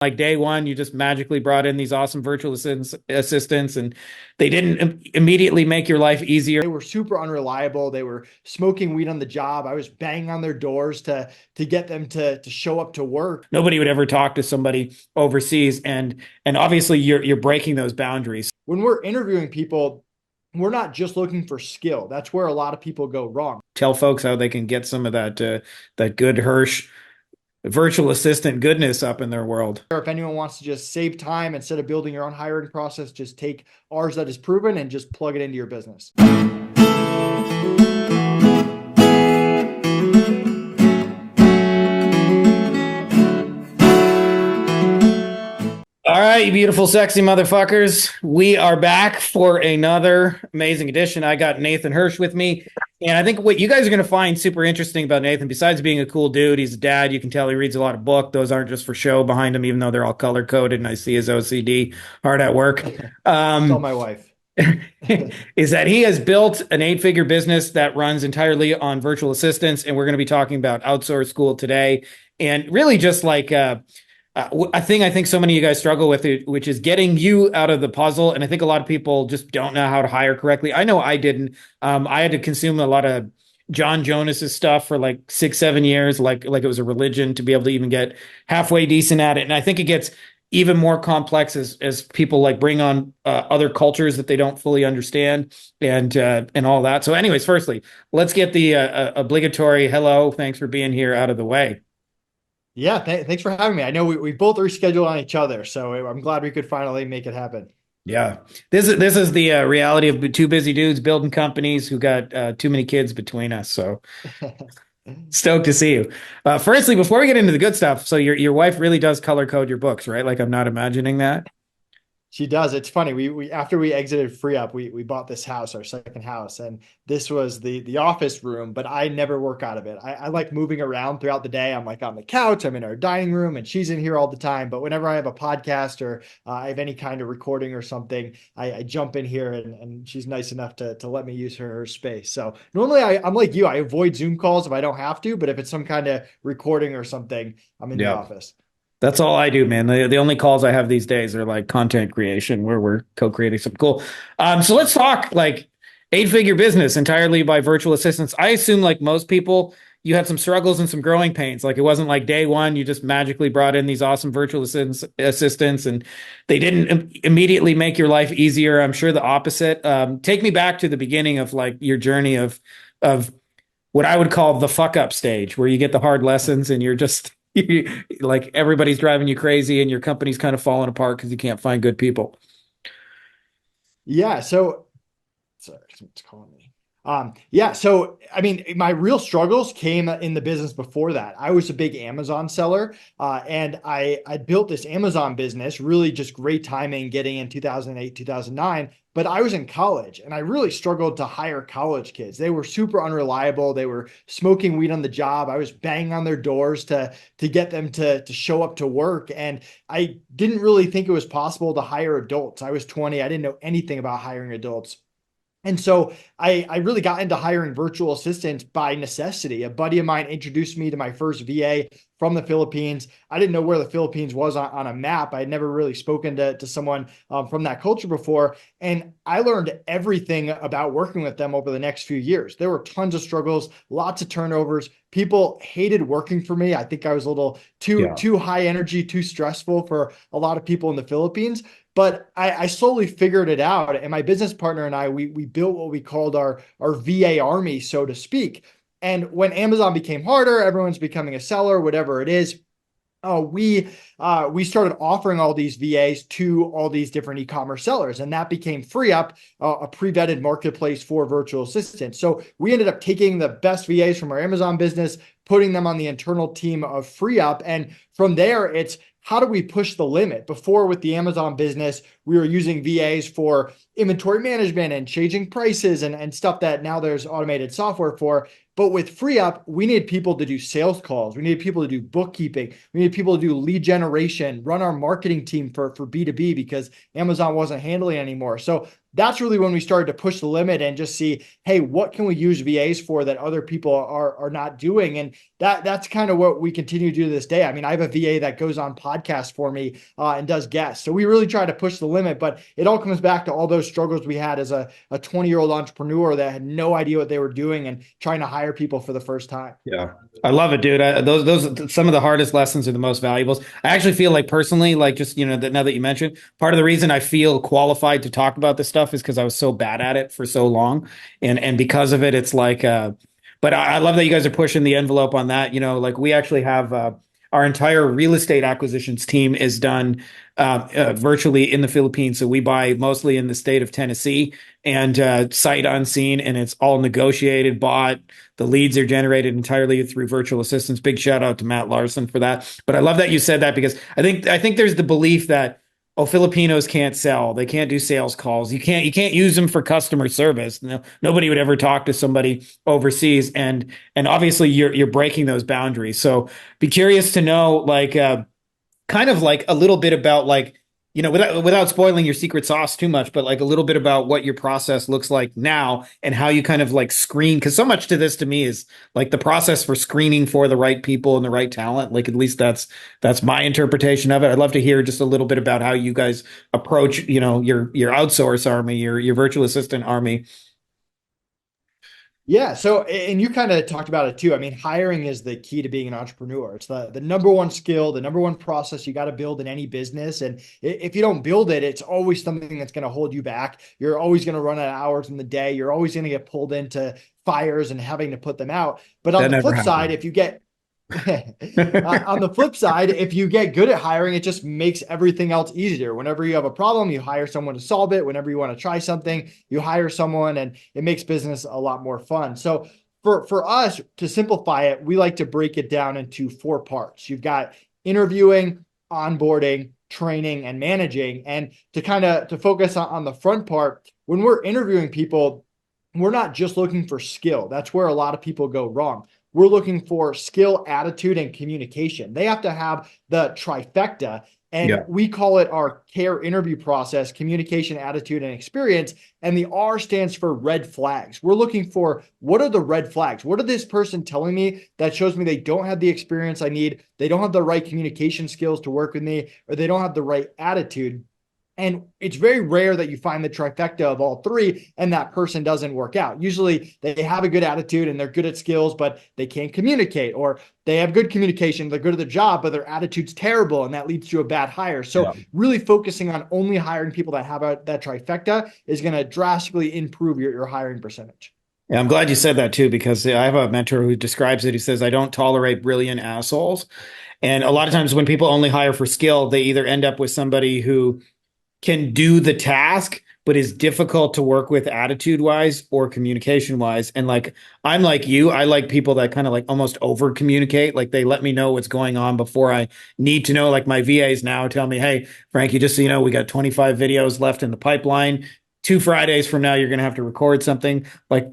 Like day one, you just magically brought in these awesome virtual assistants and they didn't immediately make your life easier. They were super unreliable. They were smoking weed on the job. I was banging on their doors to get them to show up to work. Nobody would ever talk to somebody overseas, and obviously you're breaking those boundaries. When we're interviewing people, we're not just looking for skill. That's where a lot of people go wrong. Tell folks how they can get some of that good Hirsch virtual assistant goodness up in their world. If anyone wants to just save time instead of building your own hiring process, just take ours that is proven and just plug it into your business. All right, you beautiful, sexy motherfuckers. We are back for another amazing edition. I got Nathan Hirsch with me. And I think what you guys are going to find super interesting about Nathan, besides being a cool dude, he's a dad. You can tell he reads a lot of books. Those aren't just for show behind him, even though they're all color coded and I see his OCD hard at work. Tell my wife. Is that he has built an 8-figure business that runs entirely on virtual assistants. And we're going to be talking about outsource school today. And really just like, a thing I think so many of you guys struggle with, which is getting you out of the puzzle. And I think a lot of people just don't know how to hire correctly. I know I didn't. I had to consume a lot of John Jonas's stuff for like 6-7 years, like it was a religion, to be able to even get halfway decent at it. And I think it gets even more complex as people like bring on other cultures that they don't fully understand and all that. So anyways, firstly, let's get the obligatory hello, thanks for being here out of the way. Yeah, thanks for having me. I know we both rescheduled on each other, so I'm glad we could finally make it happen. Yeah, this is the reality of two busy dudes building companies who got too many kids between us. So stoked to see you. Firstly, before we get into the good stuff, so your wife really does color code your books, right? Like I'm not imagining that. She does. It's funny. We after we exited Free Up, we bought this house, our second house, and this was the office room, but I never work out of it. I like moving around throughout the day. I'm like on the couch, I'm in our dining room, and she's in here all the time. But whenever I have a podcast or I have any kind of recording or something, I jump in here and she's nice enough to let me use her space. So normally I'm like you, I avoid Zoom calls if I don't have to, but if it's some kind of recording or something, I'm in the Yeah. office. That's all I do, man. The only calls I have these days are like content creation where we're co-creating something cool. So let's talk like 8-figure business entirely by virtual assistants. I assume like most people, you had some struggles and some growing pains. Like it wasn't like day one, you just magically brought in these awesome virtual assistants and they didn't immediately make your life easier. I'm sure the opposite. Take me back to the beginning of like your journey of what I would call the fuck up stage, where you get the hard lessons and you're just like everybody's driving you crazy and your company's kind of falling apart because you can't find good people. Yeah. So sorry, someone's calling me. Yeah, so I mean, my real struggles came in the business before that. I was a big Amazon seller, and I built this Amazon business, really just great timing getting in 2008, 2009. But I was in college and I really struggled to hire college kids. They were super unreliable. They were smoking weed on the job. I was banging on their doors to get them to show up to work. And I didn't really think it was possible to hire adults. I was 20. I didn't know anything about hiring adults. And so I really got into hiring virtual assistants by necessity. A buddy of mine introduced me to my first VA from the Philippines. I didn't know where the Philippines was on a map. I had never really spoken to someone from that culture before. And I learned everything about working with them over the next few years. There were tons of struggles, lots of turnovers. People hated working for me. I think I was a little too high energy, too stressful for a lot of people in the Philippines. But I slowly figured it out. And my business partner and I, we built what we called our VA army, so to speak. And when Amazon became harder, everyone's becoming a seller, whatever it is. We started offering all these VAs to all these different e-commerce sellers, and that became Free Up, a pre-vetted marketplace for virtual assistants. So we ended up taking the best VAs from our Amazon business, putting them on the internal team of Free Up, and from there, it's how do we push the limit? Before with the Amazon business, we were using VAs for inventory management and changing prices and stuff that now there's automated software for. But with free up, we need people to do sales calls. We need people to do bookkeeping. We need people to do lead generation, run our marketing team for B2B because Amazon wasn't handling it anymore. So that's really when we started to push the limit and just see, hey, what can we use VAs for that other people are not doing? And that's kind of what we continue to do to this day. I mean, I have a VA that goes on podcasts for me and does guests. So we really try to push the limit, but it all comes back to all those struggles we had as a 20-year-old entrepreneur that had no idea what they were doing and trying to hire people for the first time. Yeah. I love it, dude. Those some of the hardest lessons are the most valuable. I actually feel like personally, like just, that now that you mentioned, part of the reason I feel qualified to talk about this stuff is because I was so bad at it for so long. And because of it, it's like, but I love that you guys are pushing the envelope on that. Like we actually have, our entire real estate acquisitions team is done virtually in the Philippines. So we buy mostly in the state of Tennessee and sight unseen, and it's all negotiated, bought. The leads are generated entirely through virtual assistants. Big shout out to Matt Larson for that. But I love that you said that because I think there's the belief that Filipinos can't sell. They can't do sales calls. You can't use them for customer service. No, nobody would ever talk to somebody overseas. And obviously you're breaking those boundaries. So be curious to know like kind of like a little bit about like, without spoiling your secret sauce too much, but like a little bit about what your process looks like now and how you kind of like screen. Because so much to this to me is like the process for screening for the right people and the right talent. Like at least that's my interpretation of it. I'd love to hear just a little bit about how you guys approach, your outsource army, your virtual assistant army. Yeah. So, and you kind of talked about it too. I mean, hiring is the key to being an entrepreneur. It's the number one skill, the number one process you got to build in any business. And if you don't build it, it's always something that's going to hold you back. You're always going to run out of hours in the day. You're always going to get pulled into fires and having to put them out. But on That the never flip side, happened. if you get on the flip side, if you get good at hiring, it just makes everything else easier. Whenever you have a problem, you hire someone to solve it. Whenever you want to try something, you hire someone, and it makes business a lot more fun. So for us to simplify it, we like to break it down into 4 parts. You've got interviewing, onboarding, training, and managing. And to focus on the front part, when we're interviewing people, we're not just looking for skill. That's where a lot of people go wrong. We're looking for skill, attitude, and communication. They have to have the trifecta. And Yeah. we call it our CARE interview process: communication, attitude, and experience. And the R stands for red flags. We're looking for, what are the red flags? What are this person telling me that shows me they don't have the experience I need, they don't have the right communication skills to work with me, or they don't have the right attitude? And it's very rare that you find the trifecta of all 3 and that person doesn't work out. Usually they have a good attitude and they're good at skills, but they can't communicate, or they have good communication, they're good at the job, but their attitude's terrible, and that leads to a bad hire. So Yeah. really focusing on only hiring people that have that trifecta is going to drastically improve your hiring percentage. Yeah, I'm glad you said that too, because I have a mentor who describes it. He says, I don't tolerate brilliant assholes. And a lot of times when people only hire for skill, they either end up with somebody who can do the task, but is difficult to work with attitude wise or communication wise. And like, I'm like you, I like people that kind of like almost over communicate. Like they let me know what's going on before I need to know. Like my VAs now tell me, hey, Frankie, just so you know, we got 25 videos left in the pipeline. 2 Fridays from now, you're going to have to record something. Like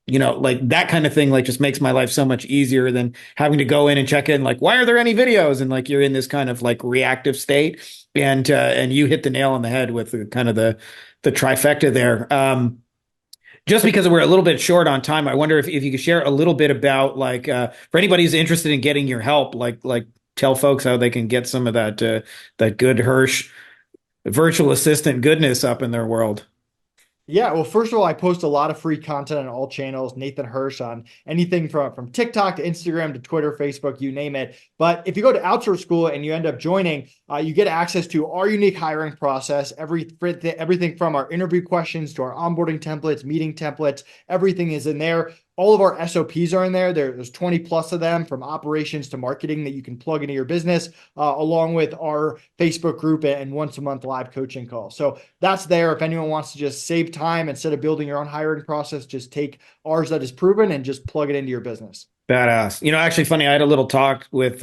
that kind of thing, like just makes my life so much easier than having to go in and check in, like, why are there any videos? And like, you're in this kind of like reactive state, and you hit the nail on the head with the trifecta there. Just because we're a little bit short on time, I wonder if you could share a little bit about like, for anybody who's interested in getting your help, like tell folks how they can get some of that good Hirsch virtual assistant goodness up in their world. Yeah, well, first of all, I post a lot of free content on all channels. Nathan Hirsch on anything from TikTok to Instagram to Twitter, Facebook, you name it. But if you go to Outsource School and you end up joining, you get access to our unique hiring process, everything from our interview questions to our onboarding templates, meeting templates, everything is in there. All of our SOPs are in there. There's 20 plus of them, from operations to marketing, that you can plug into your business, along with our Facebook group and once a month live coaching call. So that's there. If anyone wants to just save time instead of building your own hiring process, just take ours that is proven and just plug it into your business. Badass. Actually funny, I had a little talk with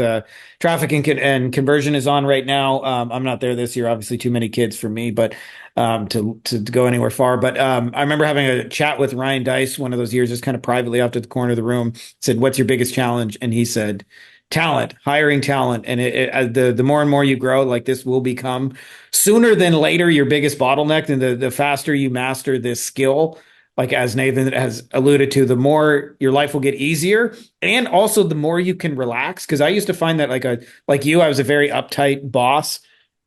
traffic and conversion is on right now. I'm not there this year, obviously too many kids for me, but to go anywhere far. But I remember having a chat with Ryan Dice one of those years, just kind of privately off to the corner of the room, said, "What's your biggest challenge?" And he said, "Talent, hiring talent." And the more and more you grow, like this will become sooner than later your biggest bottleneck. And the faster you master this skill, like as Nathan has alluded to, the more your life will get easier, and also the more you can relax. Because I used to find that like you, I was a very uptight boss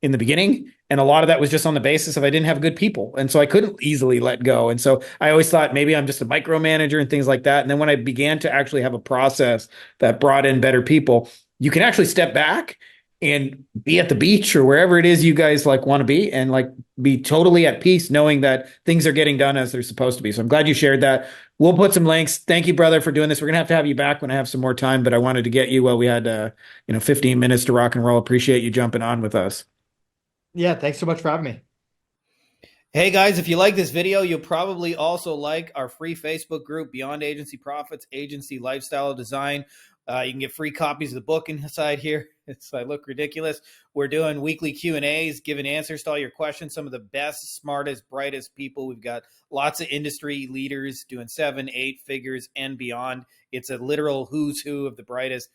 in the beginning, and a lot of that was just on the basis of I didn't have good people, and so I couldn't easily let go. And so I always thought maybe I'm just a micromanager and things like that. And then when I began to actually have a process that brought in better people, you can actually step back and be at the beach or wherever it is you guys like want to be, and like be totally at peace knowing that things are getting done as they're supposed to be. So I'm glad you shared that. We'll put some links. Thank you, brother, for doing this. We're gonna have you back when I have some more time, but I wanted to get you while we had 15 minutes to rock and roll. Appreciate you jumping on with us. Yeah, thanks so much for having me. Hey guys, if you like this video, you'll probably also like our free Facebook group, Beyond Agency Profits, Agency Lifestyle Design. You can get free copies of the book inside here. I look ridiculous. We're doing weekly Q&As, giving answers to all your questions. Some of the best, smartest, brightest people. We've got lots of industry leaders doing 7, 8 figures and beyond. It's a literal who's who of the brightest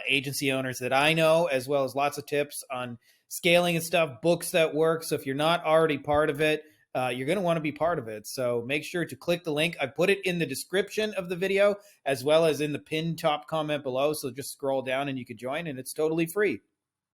agency owners that I know, as well as lots of tips on scaling and stuff, books that work. So if you're not already part of it, you're going to want to be part of it. So make sure to click the link. I put it in the description of the video as well as in the pinned top comment below. So just scroll down and you can join, and it's totally free.